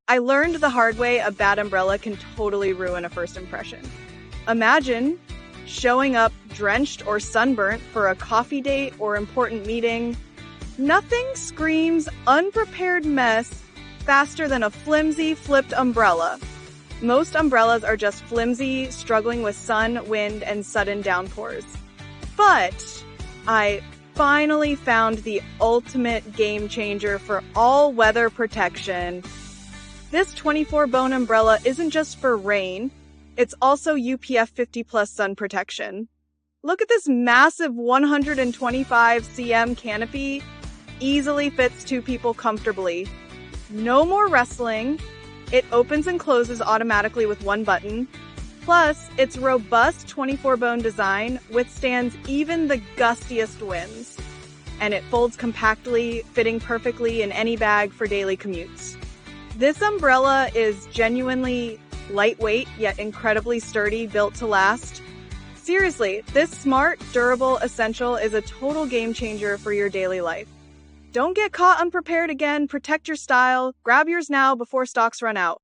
I learned the hard way a bad umbrella can totally ruin a first impression. Imagine showing up drenched or sunburnt for a coffee date or important meeting. Nothing screams unprepared mess faster than a flimsy, flipped umbrella. Most umbrellas are just flimsy, struggling with sun, wind, and sudden downpours. But I finally found the ultimate game changer for all-weather protection. This 24-bone umbrella isn't just for rain, it's also UPF 50+ sun protection. Look at this massive 125 cm canopy. Easily fits 2 people comfortably. No more wrestling. It opens and closes automatically with 1 button. Plus, its robust 24-bone design withstands even the gustiest winds. And it folds compactly, fitting perfectly in any bag for daily commutes. This umbrella is genuinely lightweight, yet incredibly sturdy, built to last. Seriously, this smart, durable essential is a total game changer for your daily life. Don't get caught unprepared again. Protect your style. Grab yours now before stocks run out.